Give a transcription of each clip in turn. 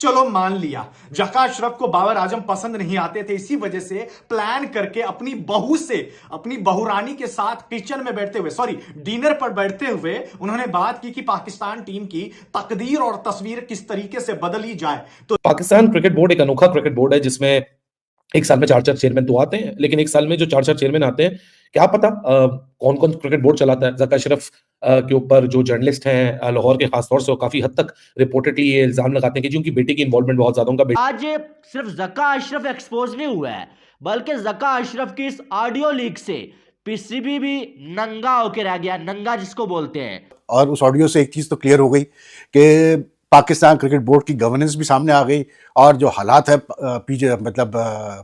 चलो मान लिया जका अशरफ को बाबर आजम पसंद नहीं आते थे, इसी वजह से प्लान करके अपनी बहू से, अपनी बहुरानी के साथ किचन में बैठते हुए, सॉरी डिनर पर बैठते हुए उन्होंने बात की कि पाकिस्तान टीम की तकदीर और तस्वीर किस तरीके से बदली जाए। तो पाकिस्तान क्रिकेट बोर्ड एक अनोखा क्रिकेट बोर्ड है जिसमें एक साल में 4-4 चेयरमैन तो आते हैं, लेकिन एक साल में जो 4-4 चेयरमैन आते हैं, क्या पता कौन कौन क्रिकेट बोर्ड चलाता है। जका अशरफ के ऊपर जो जर्नलिस्ट हैं लाहौर के, खासतौर से काफी हद तक रिपोर्टेडली ये इल्जाम लगाते हैं कि जी उनकी बेटी की इन्वॉल्वमेंट बहुत ज्यादा, उनका आज सिर्फ जका अशरफ एक्सपोज नहीं हुआ है, बल्कि जका अशरफ की इस ऑडियो लीक से पीसीबी भी नंगा होकर रह गया, नंगा जिसको बोलते हैं। और उस ऑडियो से एक चीज़ तो क्लियर हो गई कि पाकिस्तान क्रिकेट बोर्ड की गवर्नेंस भी सामने आ गई, और जो हालात है पीछे मतलब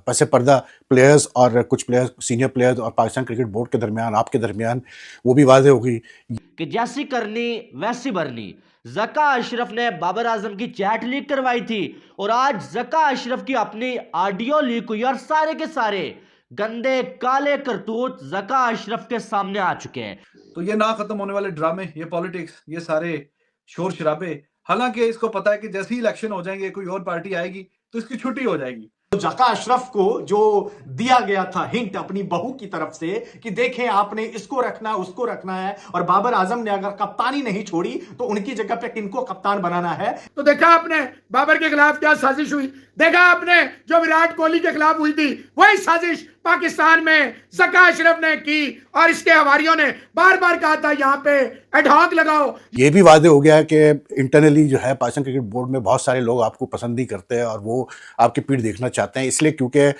पसे पर्दा प्लेयर्स और कुछ प्लेयर्स, सीनियर प्लेयर्स और पाकिस्तान क्रिकेट बोर्ड के दरमियान, आपके दरमियान, वो भी वाज़ेह हो गई कि जैसी करनी वैसी भरनी। जका अशरफ ने बाबर आजम की चैट लीक करवाई थी और आज जका अशरफ की अपनी ऑडियो लीक हुई और सारे के सारे गंदे काले करतूत जका अशरफ के सामने आ चुके हैं। तो ये ना खत्म होने वाले ड्रामे, ये पॉलिटिक्स, ये सारे शोर शराबे, हालांकि इसको पता है कि जैसे ही इलेक्शन हो जाएंगे, कोई और पार्टी आएगी तो इसकी छुट्टी हो जाएगी। तो जका अशरफ को जो दिया गया था हिंट अपनी बहू की तरफ से कि देखें आपने इसको रखना है, उसको रखना है, और बाबर आजम ने अगर कप्तानी नहीं छोड़ी तो उनकी जगह पे किनको कप्तान बनाना है। तो देखा आपने बाबर के खिलाफ क्या साजिश हुई, देखा आपने जो विराट कोहली के खिलाफ हुई थी, वही साजिश पाकिस्तान में जका अशरफ ने की, और इसके हवारियों ने बार बार कहा था यहाँ पे एडहॉक लगाओ। ये भी वादे हो गया कि इंटरनली जो है पाकिस्तान क्रिकेट बोर्ड में बहुत सारे लोग आपको पसंद नहीं करते हैं और वो आपकी पीठ देखना चाहते हैं, इसलिए क्योंकि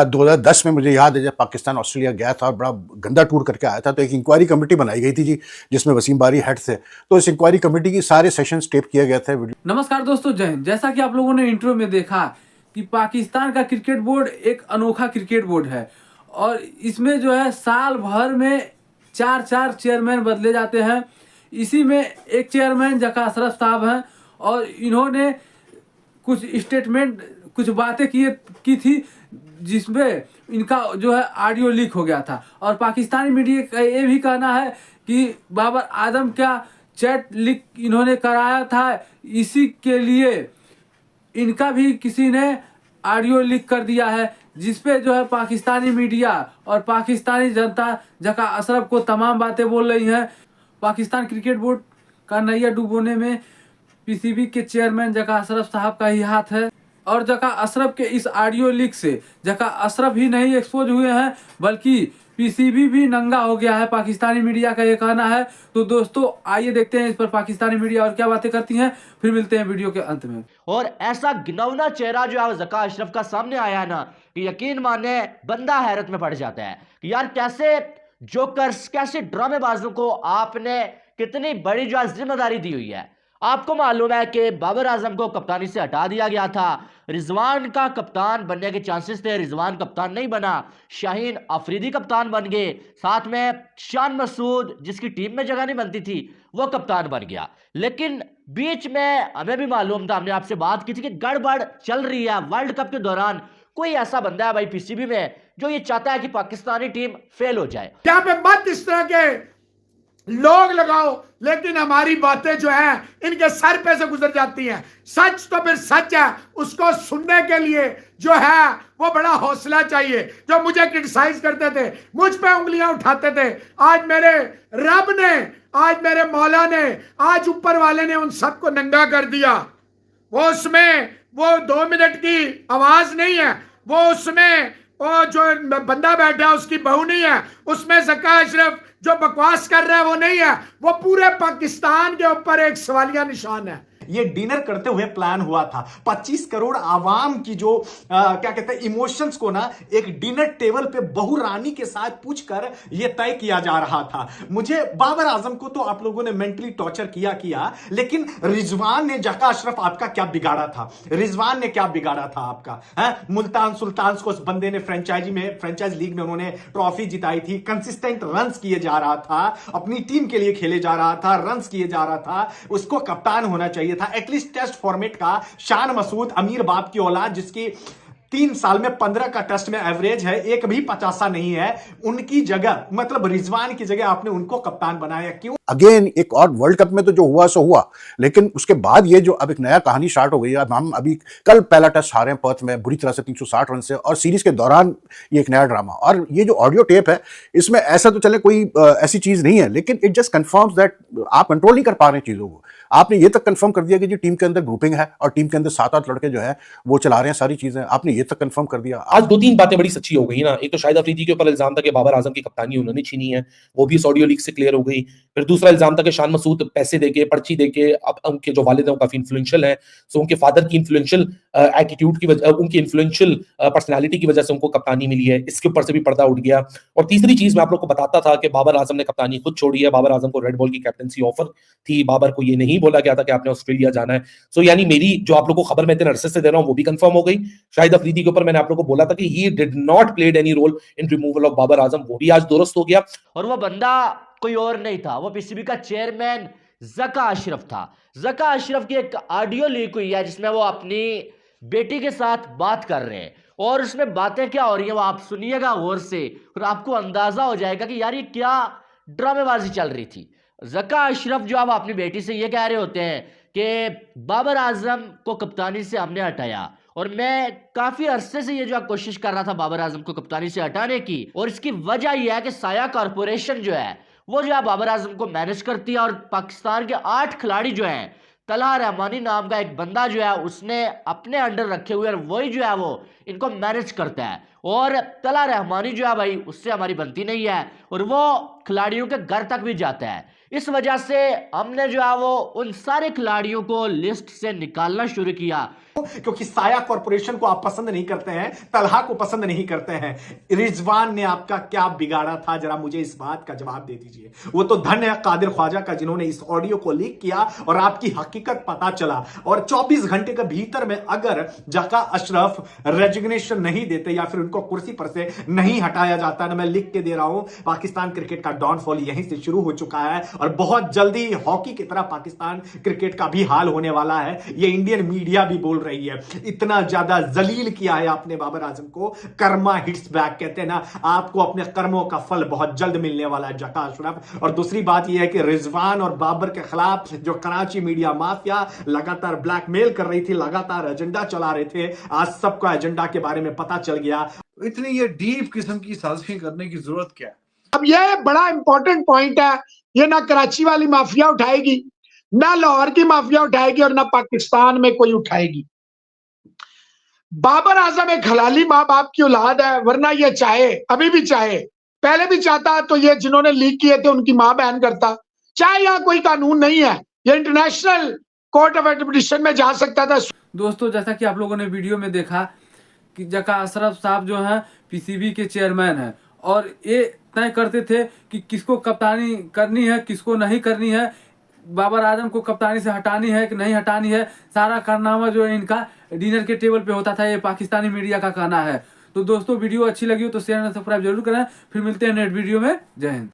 2010 में मुझे याद है जब पाकिस्तान ऑस्ट्रेलिया गया था और बड़ा गंदा टूर करके आया था, तो एक इंक्वायरी कमेटी बनाई गई थी जी, जिसमें वसीम बारी हेड थे। तो इस इंक्वायरी कमेटी की सारे सेशंस टेप किए गए थे। नमस्कार दोस्तों, जय हिंद। जैसा कि आप लोगों ने इंट्रो में देखा कि पाकिस्तान का क्रिकेट बोर्ड एक अनोखा क्रिकेट बोर्ड है और इसमें जो है साल भर में 4-4 चेयरमैन बदले जाते हैं। इसी में एक चेयरमैन जका अशरफ साहब हैं और इन्होंने कुछ स्टेटमेंट, कुछ बातें की थी जिसमें इनका जो है ऑडियो लीक हो गया था। और पाकिस्तानी मीडिया का ये भी कहना है कि बाबर आजम का चैट लीक इन्होंने कराया था, इसी के लिए इनका भी किसी ने ऑडियो लीक कर दिया है, जिसपे जो है पाकिस्तानी मीडिया और पाकिस्तानी जनता जका अशरफ को तमाम बातें बोल रही हैं। पाकिस्तान क्रिकेट बोर्ड का नैया डुबोने में पीसीबी के चेयरमैन जका अशरफ साहब का ही हाथ है। और जका अशरफ के इस ऑडियो लीक से जका अशरफ ही नहीं एक्सपोज हुए हैं, बल्कि पीसीबी भी नंगा हो गया है, पाकिस्तानी मीडिया का ये कहना है। तो दोस्तों आइए देखते हैं इस पर पाकिस्तानी मीडिया और क्या बातें करती हैं, फिर मिलते हैं वीडियो के अंत में। और ऐसा घिनौना चेहरा जो है जका अशरफ का सामने आया ना, कि यकीन माने बंदा हैरत में पड़ जाता है कि यार कैसे जोकर्स, कैसे ड्रामेबाजों को आपने कितनी बड़ी जो जिम्मेदारी दी हुई है। आपको मालूम है कि बाबर आजम को कप्तानी से हटा दिया गया था, रिजवान का कप्तान बनने के चांसेस थे, रिजवान कप्तान नहीं बना, शाहीन अफरीदी कप्तान बन गए, साथ में शान मसूद जिसकी टीम में जगह नहीं बनती थी वो कप्तान बन गया। लेकिन बीच में हमें भी मालूम था, हमने आपसे बात की थी कि गड़बड़ चल रही है। वर्ल्ड कप के दौरान कोई ऐसा बंदा है भाई पीसीबी में जो ये चाहता है कि पाकिस्तानी टीम फेल हो जाए। यहाँ पे मत इस तरह के लोग लगाओ, लेकिन हमारी बातें जो है इनके सर पे से गुजर जाती हैं। सच तो फिर सच है, उसको सुनने के लिए जो है वो बड़ा हौसला चाहिए। जो मुझे क्रिटिसाइज करते थे, मुझ पे उंगलियां उठाते थे, आज मेरे रब ने, आज मेरे मौला ने, आज ऊपर वाले ने उन सबको नंगा कर दिया। वो उसमें वो 2 मिनट की आवाज नहीं है, वो उसमें वो जो बंदा बैठा है उसकी बहू नहीं है, उसमें जका अशरफ जो बकवास कर रहा है वो नहीं है, वो पूरे पाकिस्तान के ऊपर एक सवालिया निशान है। ये डिनर करते हुए प्लान हुआ था। 25 करोड़ आवाम की जो क्या कहते हैं इमोशंस को ना एक डिनर टेबल पे बहू रानी के साथ पूछकर ये तय किया जा रहा था। मुझे बाबर आजम को तो आप लोगों ने मेंटली टॉर्चर किया, लेकिन रिजवान ने जका अशरफ आपका क्या बिगाड़ा था? रिजवान ने क्या बिगाड़ा था आपका? मुल्तान सुल्तान को उस बंदे ने फ्रेंचाइज लीग में उन्होंने ट्रॉफी जिताई थी, कंसिस्टेंट रन्स किए जा रहा था, अपनी टीम के लिए खेले जा रहा था, रन्स किए जा रहा था, उसको कप्तान होना चाहिए था एटलीस्ट टेस्ट फॉर्मेट का। शान मसूद अमीर बाप की औलाद जिसकी 3 साल में 15 का टेस्ट में एवरेज है, एक भी 50 नहीं है, उनकी जगह मतलब रिजवान की जगह आपने उनको कप्तान बनाया क्यों? अगेन एक और वर्ल्ड कप में तो जो हुआ सो हुआ, लेकिन उसके बाद ये जो अब एक नया कहानी स्टार्ट हो गई है। अब हम अभी कल पहला टेस्ट हारे हैं पर्थ में बुरी तरह से 360 रन से, और सीरीज के दौरान ये एक नया ड्रामा। और ये जो ऑडियो टेप है इसमें ऐसा तो चले कोई ऐसी चीज नहीं है, लेकिन इट जस्ट कंफर्म्स दैट आप कंट्रोल नहीं कर पा रहे हैं चीजों को। आपने ये तक कंफर्म कर दिया कि जी टीम के अंदर ग्रुपिंग है और टीम के अंदर 7-8 लड़के जो है वो चला रहे हैं सारी चीजें, आपने ये तक कंफर्म कर दिया। आज 2-3 बातें बड़ी सच्ची हो गई ना। एक तो शाहिद अफरीदी के ऊपर इल्जाम था कि बाबर आजम की कप्तानी उन्होंने छीनी है, वो भी इस ऑडियो लीक से क्लियर हो गई। फिर दूसरा इल्जाम था कि शान मसूद पैसे देके, पर्ची देके, अब उनके जो वालिद हैं वो काफी इन्फ्लुएंशियल हैं, सो उनके फादर की इन्फ्लुएंशियल एटीट्यूड की वजह, उनकी इन्फ्लुएंशियल पर्सनैलिटी की वजह से उनको कप्तानी मिली है। इसके ऊपर से भी पर्दा उठ गया। और तीसरी चीज मैं आप लोग को बताता था कि बाबर आजम ने कप्तानी खुद छोड़ी है। बाबर आजम को रेड बॉल की कैप्टनसी ऑफर थी, बाबर को ये नहीं बोला गया था कि आपने ऑस्ट्रेलिया जाना है। सो यानी मेरी जो आप लोग को खबर मैं इतने अरसे से दे रहा हूं वो भी कंफर्म हो गई। शाहिद अफरीदी के ऊपर मैंने आप लोग को बोला था कि he did not played any role in removal of Babar Azam, वो भी आज दुरुस्त हो गया। और वो बंदा कोई और नहीं था, वो पीसीबी का चेयरमैन जका अशरफ था। जका अशरफ की एक ऑडियो लीक हुई है जिसमें वो अपनी बेटी के साथ बात कर रहे हैं, और उसमें बातें क्या हो रही है वो आप सुनिएगा गौर से, और आपको अंदाजा हो जाएगा कि यार ये क्या ड्रामेबाजी चल रही थी। जका अशरफ जो अब अपनी बेटी से ये कह रहे होते हैं कि बाबर आजम को कप्तानी से हमने हटाया, और मैं काफी अरसे से ये जो कोशिश कर रहा था बाबर आजम को कप्तानी से हटाने की, और इसकी वजह यह है कि साया कॉरपोरेशन जो है वो जो है बाबर आजम को मैनेज करती है, और पाकिस्तान के 8 खिलाड़ी जो हैं, तलहा रहमानी नाम का एक बंदा जो है उसने अपने अंडर रखे हुए, और वही जो है वो इनको मैनेज करता है। और तलहा रहमानी जो है भाई उससे हमारी बनती नहीं है, और वो खिलाड़ियों के घर तक भी जाता है। इस वजह से हमने जो है वो उन सारे खिलाड़ियों को लिस्ट से निकालना शुरू किया, क्योंकि साया कॉरपोरेशन को आप पसंद नहीं करते हैं, तलहा को पसंद नहीं करते हैं। रिजवान ने आपका क्या बिगाड़ा था, जरा मुझे इस बात का जवाब दे दीजिए। वो तो धन्य है कादिर ख्वाजा का जिन्होंने इस ऑडियो को लीक किया और आपकी हकीकत पता चला, और 24 घंटे के भीतर में अगर जका अशरफ रेजिग्नेशन नहीं देते या फिर उनको कुर्सी पर से नहीं हटाया जाता ना, मैं लिख के दे रहा हूं, पाकिस्तान क्रिकेट का डाउनफॉल यहीं से शुरू हो चुका है, और बहुत जल्दी हॉकी की तरह पाकिस्तान क्रिकेट का भी हाल होने वाला है। ये इंडियन मीडिया भी बोल रही है। इतना ज्यादा जलील किया है आपने बाबर आजम को, कर्मा हिट्स बैक कहते हैं ना, आपको अपने कर्मों का फल बहुत जल्द मिलने वाला है जका अशरफ। और दूसरी बात यह है कि रिजवान और बाबर के खिलाफ जो कराची मीडिया माफिया लगातार ब्लैकमेल कर रही थी, लगातार एजेंडा चला रहे थे, आज सबका एजेंडा के बारे में पता चल गया। इतनी ये डीप किस्म की साजिशें करने की जरूरत क्या है? अब यह बड़ा इंपॉर्टेंट पॉइंट है, ये ना कराची वाली माफिया उठाएगी, ना लाहौर की माफिया उठाएगी, और ना पाकिस्तान में कोई उठाएगी। बाबर आजम एक हलाली माँ बाप की औलाद है, वरना ये चाहे, अभी भी चाहे, पहले भी चाहता तो ये जिन्होंने लीक किए थे उनकी मां बहन करता। चाहे यहाँ कोई कानून नहीं है, ये इंटरनेशनल कोर्ट ऑफ एडिशन में जा सकता था। दोस्तों, जैसा कि आप लोगों ने वीडियो में देखा कि जका अशरफ साहब जो हैं पीसीबी के चेयरमैन हैं, और ये तय करते थे कि किसको कप्तानी करनी है, किसको नहीं करनी है, बाबर आजम को कप्तानी से हटानी है कि नहीं हटानी है। सारा कारनामा जो है इनका डिनर के टेबल पे होता था, ये पाकिस्तानी मीडिया का कहना है। तो दोस्तों, वीडियो अच्छी लगी हो तो शेयर और सब्सक्राइब जरूर करें। फिर मिलते हैं नेक्स्ट वीडियो में। जय हिंद।